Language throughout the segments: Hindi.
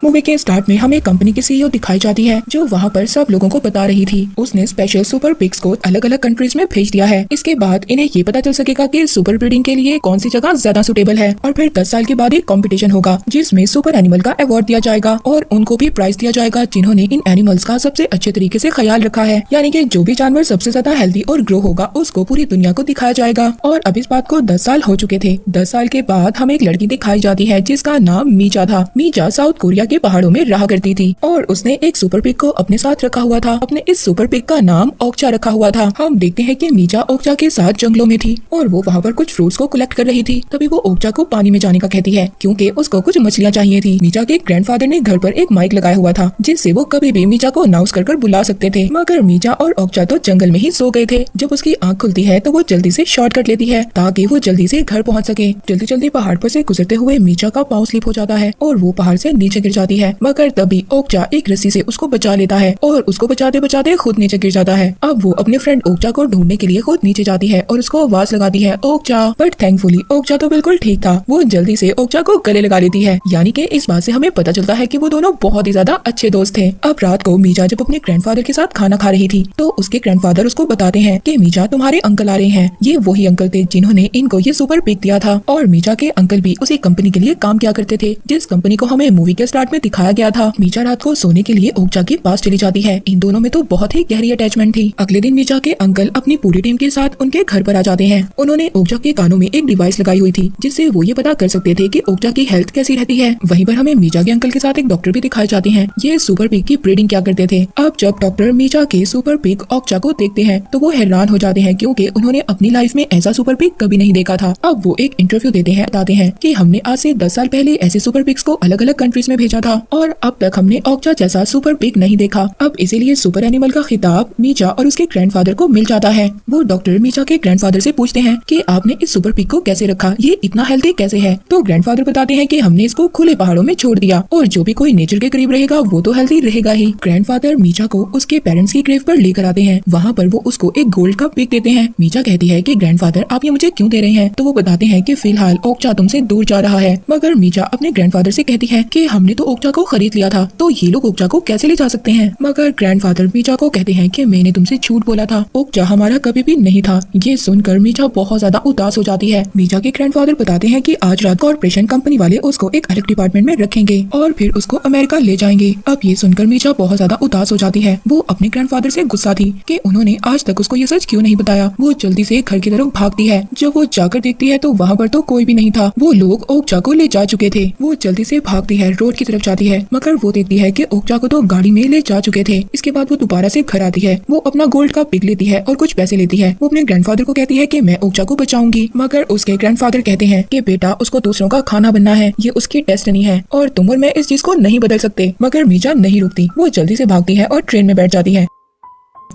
मूवी के स्टार्ट में हमें कंपनी की सीईओ दिखाई जाती है जो वहाँ पर सब लोगों को बता रही थी उसने स्पेशल सुपर पिग्स को अलग अलग कंट्रीज में भेज दिया है। इसके बाद इन्हें ये पता चल सकेगा कि सुपर ब्रीडिंग के लिए कौन सी जगह ज्यादा सुटेबल है और फिर 10 साल के बाद एक कंपटीशन होगा जिसमें सुपर एनिमल का अवार्ड दिया जाएगा और उनको भी प्राइज दिया जाएगा जिन्होंने इन एनिमल्स का सबसे अच्छे तरीके से ख्याल रखा है। यानी कि जो भी जानवर सबसे ज्यादा हेल्दी और ग्रो होगा उसको पूरी दुनिया को दिखाया जाएगा। और अब इस बात को 10 साल हो चुके थे। 10 साल के बाद हमें एक लड़की दिखाई जाती है जिसका नाम मीजा था। मीजा साउथ कोरिया के पहाड़ों में रहा करती थी और उसने एक सुपर पिग को अपने साथ रखा हुआ था। अपने इस सुपर पिग का नाम ओक्चा रखा हुआ था। हम देखते हैं कि मीजा ओक्चा के साथ जंगलों में थी और वो वहाँ पर कुछ फ्रूट्स को कलेक्ट कर रही थी। तभी वो ओक्चा को पानी में जाने का कहती है क्योंकि उसको कुछ मछलियाँ चाहिए थी। मीजा के ग्रैंडफादर ने घर पर एक माइक लगाया हुआ था जिससे वो कभी भी मीजा को अनाउंस कर बुला सकते थे। मगर मीजा और ओक्चा तो जंगल में ही सो गए थे। जब उसकी आँख खुलती है तो वो जल्दी से शॉर्टकट लेती है ताकि वो जल्दी से घर पहुँच सके। जल्दी जल्दी पहाड़ पर से गुजरते हुए मीजा का पाँव स्लिप हो जाता है और वो पहाड़ से नीचे गिर जाती है। मगर तभी ओक्चा एक रस्सी से उसको बचा लेता है और उसको बचाते बचाते खुद नीचे गिर जाता है। अब वो अपने फ्रेंड ओक्चा को ढूंढने के लिए खुद नीचे जाती है और उसको आवाज लगाती है ओक्चा। बट थैंकफुली ओक्चा तो बिल्कुल ठीक था। वो जल्दी से ओक्चा को गले लगा लेती है। यानी कि इस बात से हमें पता चलता है कि वो दोनों बहुत ही ज्यादा अच्छे दोस्त थे। अब रात को मीजा जब अपने ग्रैंडफादर के साथ खाना खा रही थी तो उसके ग्रैंडफादर उसको बताते हैं कि मीजा तुम्हारे अंकल आ रहे हैं। ये वही अंकल थे जिन्होंने इनको ये सुपर पिग दिया था। और मीजा के अंकल भी उसी कंपनी के लिए काम किया करते थे जिस कंपनी को हमें मूवी के स्टार्ट में दिखाया गया था। मीजा रात को सोने के लिए ओक्चा के पास चली जाती है। इन दोनों में तो बहुत ही गहरी अटैचमेंट थी। अगले दिन मीजा के अंकल अपनी पूरी टीम के साथ उनके घर पर आ जाते हैं। उन्होंने ओक्चा के कानों में एक डिवाइस लगाई हुई थी जिससे वो ये पता कर सकते थे कि ओक्चा की हेल्थ कैसी रहती है। वहीं पर हमें मीजा के अंकल के साथ एक डॉक्टर भी दिखाए जाते हैं। ये सुपर पिग की ब्रीडिंग क्या करते थे। अब जब डॉक्टर मीजा के सुपर पिग ओक्चा को देखते हैं तो वो हैरान हो जाते हैं क्योंकि उन्होंने अपनी लाइफ में ऐसा सुपर पिग कभी नहीं देखा था। अब वो एक इंटरव्यू देते हैं, बताते हैं कि हमने आज से 10 साल पहले ऐसे सुपर पिग्स को अलग अलग कंट्रीज में भेजा था और अब तक हमने ओक्चा जैसा सुपर पिग नहीं देखा। अब इसीलिए सुपर एनिमल का खिताब मीजा और उसके ग्रैंडफादर को मिल जाता है। वो डॉक्टर मीजा के ग्रैंडफादर से पूछते हैं कि आपने इस सुपर पिग को कैसे रखा, ये इतना हेल्दी कैसे है। तो ग्रैंडफादर बताते हैं कि हमने इसको खुले पहाड़ों में छोड़ दिया और जो भी कोई नेचर के करीब रहेगा वो तो हेल्दी रहेगा ही। ग्रैंडफादर मीजा को उसके पेरेंट्स की ग्रेव पर लेकर आते हैं। वहाँ पर वो उसको एक गोल्ड का पिग देते हैं। मीजा कहती है कि ग्रैंडफादर आप ये मुझे क्यों दे रहे हैं। तो वो बताते हैं कि फिलहाल ओक्चा तुमसे दूर जा रहा है। मगर मीजा अपने ग्रैंडफादर से कहती है कि हमने तो ओक्चा को खरीद लिया था तो ये लोग ओक्चा को कैसे ले जा सकते हैं। मगर ग्रैंडफादर मीजा को कहते हैं कि मैंने तुमसे झूठ बोला था, ओक्चा हमारा कभी भी नहीं था। ये सुनकर मीजा बहुत ज्यादा उदास हो जाती है। मीजा के ग्रैंडफादर बताते हैं कि आज रात कॉर्पोरेशन कंपनी वाले उसको एक अलग डिपार्टमेंट में रखेंगे और फिर उसको अमेरिका ले जाएंगे। अब ये सुनकर मीजा बहुत ज्यादा उदास हो जाती है। वो अपने ग्रैंडफादर से गुस्सा थी कि उन्होंने आज तक उसको ये सच क्यों नहीं बताया। वो जल्दी से घर की तरफ भागती है। जब वो जाकर देखती है तो वहाँ पर तो कोई भी नहीं था। वो लोग ओक्चा को ले जा चुके थे। वो जल्दी से भागती है, रोड की तरफ जाती है मगर वो देखती है कि ओक्चा को तो गाड़ी में ले जा चुके थे। इसके बाद वो दोबारा से घर आती है। वो अपना गोल्ड का पिग लेती है और कुछ पैसे लेती है। वो अपने ग्रैंडफादर को कहती है कि मैं ओक्चा को बचाऊंगी। मगर उसके ग्रैंडफादर कहते हैं कि बेटा उसको दूसरों का खाना बनना है, ये उसकी डेस्टिनी है और तुम और मैं इस चीज को नहीं बदल सकते। मगर मीजा नहीं रुकती। वो जल्दी से भागती है और ट्रेन में बैठ जाती है।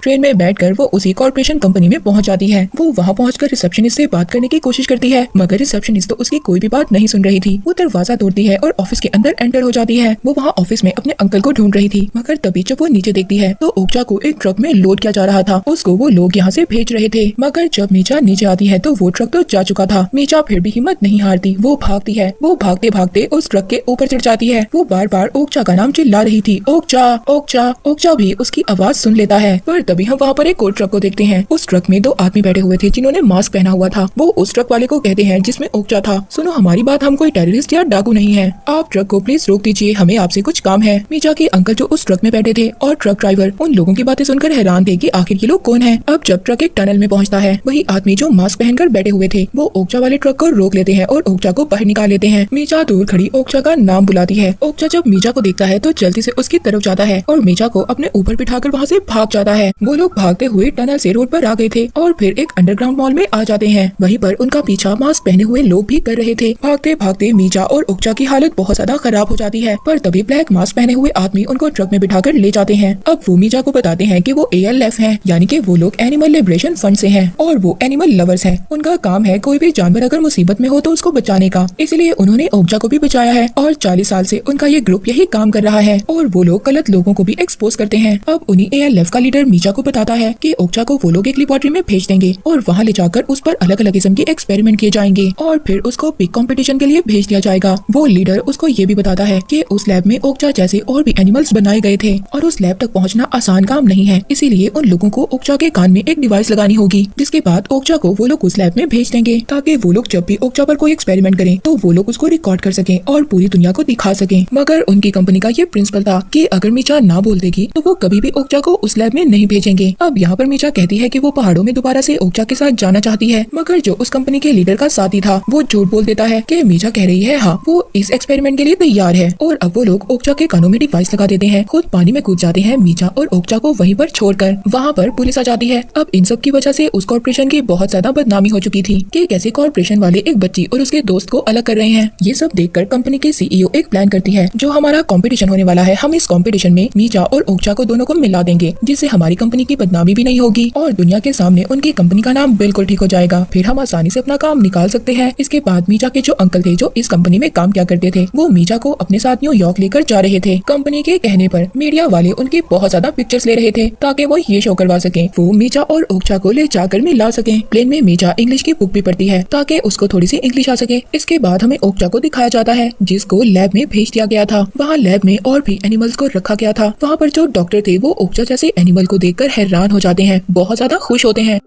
ट्रेन में बैठकर वो उसी कॉर्पोरेशन कंपनी में पहुंच जाती है। वो वहां पहुंचकर रिसेप्शनिस्ट से बात करने की कोशिश करती है मगर रिसेप्शनिस्ट तो उसकी कोई भी बात नहीं सुन रही थी। वो दरवाजा तोड़ती है और ऑफिस के अंदर एंटर हो जाती है। वो वहां ऑफिस में अपने अंकल को ढूंढ रही थी मगर तभी जब वो नीचे देखती है तो ओक्चा को एक ट्रक में लोड किया जा रहा था। उसको वो लोग यहाँ से भेज रहे थे। मगर जब मीजा नीचे आती है तो वो ट्रक तो जा चुका था। मीजा फिर भी हिम्मत नहीं हारती। वो भागती है। वो भागते भागते उस ट्रक के ऊपर चढ़ जाती है। वो बार बार ओक्चा का नाम चिल्ला रही थी, ओक्चा ओक्चा। ओक्चा भी उसकी आवाज सुन लेता है। पर तभी हम वहाँ पर एक ट्रक को देखते हैं। उस ट्रक में 2 आदमी बैठे हुए थे जिन्होंने मास्क पहना हुआ था। वो उस ट्रक वाले को कहते हैं जिसमें ओक्चा था, सुनो हमारी बात, हम कोई टेररिस्ट या डाकू नहीं है। आप ट्रक को प्लीज रोक दीजिए, हमें आपसे कुछ काम है। मीजा के अंकल जो उस ट्रक में बैठे थे और ट्रक ड्राइवर उन लोगों की बातें सुनकर हैरान थे कि आखिर ये लोग कौन है। अब जब ट्रक एक टनल में पहुंचता है वही आदमी जो मास्क पहनकर बैठे हुए थे वो ओक्चा वाले ट्रक को रोक लेते हैं और ओक्चा को बाहर निकाल लेते हैं। मीजा दूर खड़ी ओक्चा का नाम बुलाती है। ओक्चा जब मीजा को देखता है तो जल्दी से उसकी तरफ जाता है और मीजा को अपने ऊपर बिठाकर वहाँ से भाग जाता है। वो लोग भागते हुए टनल से रोड पर आ गए थे और फिर एक अंडरग्राउंड मॉल में आ जाते हैं। वहीं पर उनका पीछा मास्क पहने हुए लोग भी कर रहे थे। भागते भागते मीजा और ओक्चा की हालत बहुत ज्यादा खराब हो जाती है। पर तभी ब्लैक मास्क पहने हुए आदमी उनको ट्रक में बिठाकर ले जाते हैं। अब वो मीजा को बताते हैं कि वो ALF हैं, यानी कि वो लोग एनिमल लिबरेशन फंड से हैं और वो एनिमल लवर्स हैं। उनका काम है कोई भी जानवर अगर मुसीबत में हो तो उसको बचाने का। इसलिए उन्होंने ओक्चा को भी बचाया है और 40 साल से उनका ये ग्रुप यही काम कर रहा है और वो लोग गलत लोगों को भी एक्सपोज करते हैं। अब उन्हीं ALF का लीडर मीचा को बताता है कि ओक्चा को वो लोग एक लेबोरेटरी में भेज देंगे और वहाँ ले जाकर उस पर अलग अलग किस्म के एक्सपेरिमेंट किए जाएंगे और फिर उसको बिग कंपटीशन के लिए भेज दिया जाएगा। वो लीडर उसको ये भी बताता है कि उस लैब में ओक्चा जैसे और भी एनिमल्स बनाए गए थे और उस लैब तक पहुँचना आसान काम नहीं है, इसीलिए उन लोगों को ओक्चा के कान में एक डिवाइस लगानी होगी, जिसके बाद ओक्चा को वो लोग उस लैब में भेज देंगे ताकि वो लोग जब भी ओक्चा पर कोई एक्सपेरिमेंट करें तो वो लोग उसको रिकॉर्ड कर सकें और पूरी दुनिया को दिखा सकें। मगर उनकी कंपनी का ये प्रिंसिपल था कि अगर मीचा ना बोल देगी तो वो कभी भी ओक्चा को उस लैब में नहीं भेजेंगे। अब यहाँ पर मीचा कहती है कि वो पहाड़ों में दोबारा से ओक्चा के साथ जाना चाहती है, मगर जो उस कंपनी के लीडर का साथी था वो झूठ बोल देता है कि मीचा कह रही है हाँ वो इस एक्सपेरिमेंट के लिए तैयार है। और अब वो लोग ओक्चा के कानों में डिवाइस लगा देते हैं, खुद पानी में कूद जाते हैं मीचा और ओक्चा को वहीं पर छोड़कर। वहाँ पर पुलिस आ जाती है। अब इन सब की वजह से उस कॉर्पोरेशन की बहुत ज्यादा बदनामी हो चुकी थी कि कैसे कॉर्पोरेशन वाले एक बच्ची और उसके दोस्त को अलग कर रहे हैं। ये सब देखकर कंपनी के सीईओ एक प्लान करती है, जो हमारा कंपटीशन होने वाला है हम इस कंपटीशन में मीचा और ओक्चा को दोनों को मिला देंगे, जिससे हमारी कंपनी की बदनामी भी नहीं होगी और दुनिया के सामने उनकी कंपनी का नाम बिल्कुल ठीक हो जाएगा। फिर हम आसानी से अपना काम निकाल सकते हैं। इसके बाद मीचा के जो अंकल थे जो इस कंपनी में काम किया करते थे, वो मीचा को अपने साथ न्यूयॉर्क लेकर जा रहे थे। कंपनी के कहने पर मीडिया वाले उनकी बहुत ज्यादा पिक्चर्स ले रहे थे ताकि वो ये शो करवा सके वो मीचा और ओक्चा को ले जाकर मिला सके। प्लेन में मीचा इंग्लिश की बुक भी पढ़ती है ताकि उसको थोड़ी सी इंग्लिश आ सके। इसके बाद हमें ओक्चा को दिखाया जाता है जिसको लैब में भेज दिया गया था। वहाँ लैब में और भी एनिमल्स को रखा गया था। वहाँ पर जो डॉक्टर थे वो ओक्चा जैसे एनिमल को देखकर हैरान हो जाते हैं, बहुत ज्यादा खुश होते हैं।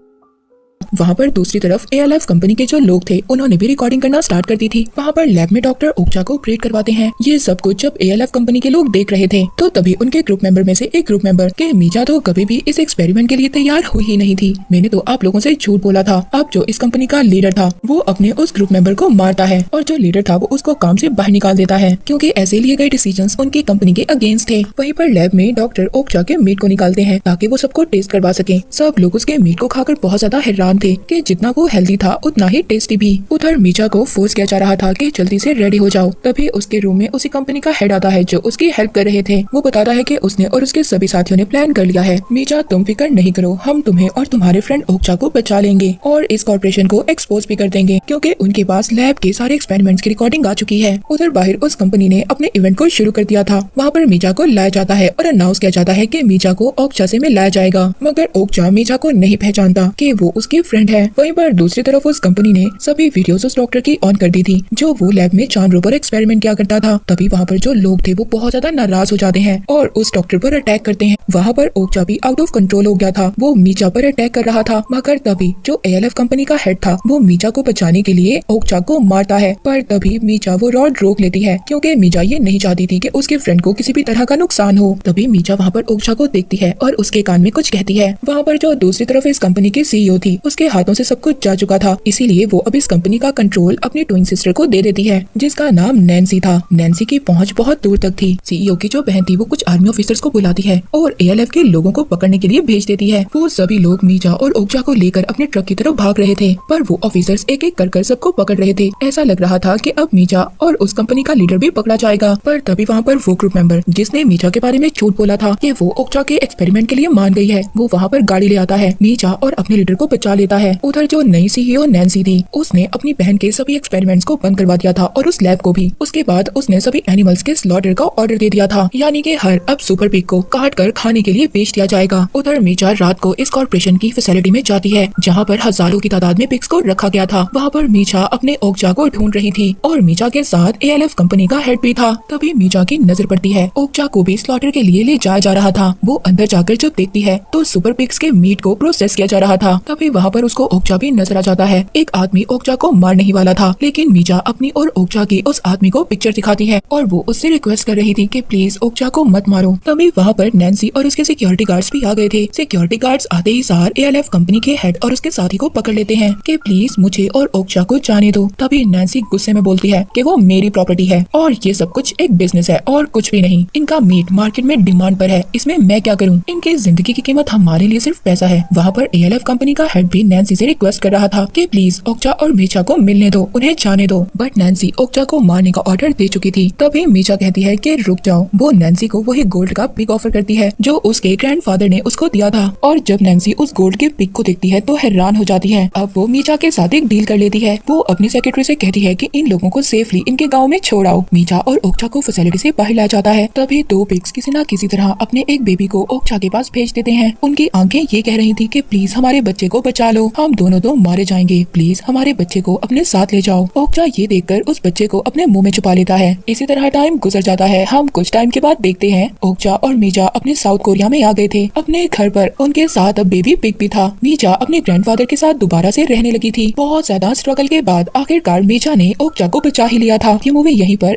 वहाँ पर दूसरी तरफ ALF कंपनी के जो लोग थे उन्होंने भी रिकॉर्डिंग करना स्टार्ट कर दी थी। वहाँ पर लैब में डॉक्टर ओक्चा को ऑपरेट करवाते हैं। ये सब कुछ जब ALF कंपनी के लोग देख रहे थे तो तभी उनके ग्रुप मेंबर में से एक ग्रुप मेंबर के मीचा तो कभी भी इस एक्सपेरिमेंट के लिए तैयार हुई ही नहीं थी, मैंने तो आप लोगों से झूठ बोला था। अब जो इस कंपनी का लीडर था वो अपने उस ग्रुप मेंबर को मारता है और जो लीडर था वो उसको काम से बाहर निकाल देता है क्योंकि ऐसे लिए गए डिसीजंस उनकी कंपनी के अगेंस्ट थे। वहीं पर लैब में डॉक्टर ओक्चा के मीट को निकालते हैं ताकि वो सबको टेस्ट करवा सके। सब लोग उसके मीट को खाकर बहुत ज्यादा हैरान थे कि जितना वो हेल्दी था उतना ही टेस्टी भी। उधर मीचा को फोर्स किया जा रहा था कि जल्दी से रेडी हो जाओ। तभी उसके रूम में उसी कंपनी का हेड आता है जो उसकी हेल्प कर रहे थे। वो बताता है कि उसने और उसके सभी साथियों ने प्लान कर लिया है। मीचा तुम फिक्र नहीं करो, हम तुम्हें और तुम्हारे फ्रेंड ओक्चा को बचा लेंगे और इस कॉर्पोरेशन को एक्सपोज भी कर देंगे क्योंकि उनके पास लैब के सारे एक्सपेरिमेंट्स की रिकॉर्डिंग आ चुकी है। उधर बाहर उस कंपनी ने अपने इवेंट को शुरू कर दिया था। वहाँ पर मीचा को लाया जाता है और अनाउंस किया जाता है कि मीचा को ओक्चा से मिलाया जाएगा, मगर ओक्चा मीचा को नहीं पहचानता कि वो उसकी फ्रेंड है। वहीं पर दूसरी तरफ उस कंपनी ने सभी वीडियोस उस डॉक्टर की ऑन कर दी थी जो वो लैब में जानवरों पर एक्सपेरिमेंट किया करता था। तभी वहाँ पर जो लोग थे वो बहुत ज्यादा नाराज हो जाते हैं और उस डॉक्टर पर अटैक करते हैं। वहाँ पर ओक्चा भी आउट ऑफ कंट्रोल हो गया था, वो मीचा पर अटैक कर रहा था। मगर तभी जो ALF कंपनी का हेड था वो मीचा को बचाने के लिए ओक्चा को मारता है, पर तभी मीचा वो रॉड रोक लेती है क्योंकि मीचा ये नहीं चाहती थी कि उसके फ्रेंड को किसी भी तरह का नुकसान हो। तभी मीचा वहाँ पर ओक्चा को देखती है और उसके कान में कुछ कहती है। वहाँ पर जो दूसरी तरफ इस कंपनी की CEO थी उसके हाथों से सब कुछ जा चुका था, इसीलिए वो अब इस कंपनी का कंट्रोल अपनी ट्विन सिस्टर को दे देती है जिसका नाम नैन्सी था। नैन्सी की पहुंच बहुत दूर तक थी। सीईओ की जो बहन थी वो कुछ आर्मी ऑफिसर्स को बुलाती है और ALF के लोगों को पकड़ने के लिए भेज देती है। वो सभी लोग मीचा और ओक्चा को लेकर अपने ट्रक की तरफ भाग रहे थे, पर वो ऑफिसर्स एक एक कर सबको पकड़ रहे थे। ऐसा लग रहा था कि अब मीचा और उस कंपनी का लीडर भी पकड़ा जाएगा। पर तभी वहाँ पर वो ग्रुप मेंबर जिसने मीचा के बारे में झूठ बोला था कि वो ओक्चा के एक्सपेरिमेंट के लिए मान गई है, वो वहाँ पर गाड़ी ले आता है। मीचा और अपने लीडर को बचा लेता है। उधर जो नई CEO नैन्सी थी उसने अपनी बहन के सभी एक्सपेरिमेंट्स को बंद करवा दिया था और उस लैब को भी। उसके बाद उसने सभी एनिमल्स के स्लॉटर का ऑर्डर दे दिया था, यानी कि हर अब सुपर पिग को काट कर खाने के लिए बेच दिया जाएगा। उधर मीचा रात को इस कॉर्पोरेशन की फैसिलिटी में जाती है जहाँ पर हजारों की तादाद में पिग्स को रखा गया था। वहाँ पर मीचा अपने ओक्चा को ढूंढ रही थी और मीचा के साथ ALF कंपनी का हेड भी था। तभी मीचा की नजर पड़ती है ओक्चा को भी स्लॉटर के लिए ले जाया जा रहा था। वो अंदर जाकर जब देखती है तो सुपर पिग्स के मीट को प्रोसेस किया जा रहा था। तभी वहाँ पर उसको ओक्चा भी नजर आ जाता है। एक आदमी ओक्चा को मारने ही वाला था, लेकिन मीचा अपनी और ओक्चा की उस आदमी को पिक्चर दिखाती है और वो उससे रिक्वेस्ट कर रही थी कि प्लीज ओक्चा को मत मारो। तभी वहाँ पर नैन्सी और उसके सिक्योरिटी गार्ड्स भी आ गए थे। सिक्योरिटी गार्ड्स आते ही सार ALF कंपनी के हेड और उसके साथी को पकड़ लेते हैं कि प्लीज मुझे और ओक्चा को जाने दो। तभी नैन्सी गुस्से में बोलती है कि वो मेरी प्रॉपर्टी है और ये सब कुछ एक बिजनेस है और कुछ भी नहीं। इनका मीट मार्केट में डिमांड पर है, इसमें मैं क्या करूँ? इनकी जिंदगी की कीमत हमारे लिए सिर्फ पैसा है। वहाँ पर ALF कंपनी का हेड भी नैन्सी से रिक्वेस्ट कर रहा था कि प्लीज ओक्चा और मीचा को मिलने दो, उन्हें जाने दो। बट नैन्सी ओक्चा को मारने का ऑर्डर दे चुकी थी। तभी मीचा कहती है कि रुक जाओ। वो नैन्सी को वही गोल्ड का पिक ऑफर करती है जो उसके ग्रैंडफादर ने उसको दिया था। और जब नैन्सी उस गोल्ड के पिक को देखती है तो हैरान हो जाती है। अब वो मीचा के साथ एक डील कर लेती है। वो अपनी सेक्रेटरी से कहती है कि इन लोगों को सेफली इनके गाँव में छोड़ आओ। मीचा और ओक्चा को फैसिलिटी से बाहर लाया जाता है। तभी दो पिग्स किसी न किसी तरह अपने एक बेबी को ओक्चा के पास भेज देते हैं। उनकी आंखें ये कह रही थी कि प्लीज हमारे बच्चे को बचा लो, हम दोनों तो मारे जाएंगे, प्लीज हमारे बच्चे को अपने साथ ले जाओ। ओक्चा ये देखकर उस बच्चे को अपने मुंह में छुपा लेता है। इसी तरह टाइम गुजर जाता है। हम कुछ टाइम के बाद देखते हैं ओक्चा और मीचा अपने साउथ कोरिया में आ गए थे। अपने घर पर उनके साथ अब बेबी पिग भी था। मीचा अपने ग्रैंडफादर के साथ दोबारा से रहने लगी थी। बहुत ज्यादा स्ट्रगल के बाद आखिरकार मीचा ने ओक्चा को बचा ही लिया था। ये मूवी यहीं पर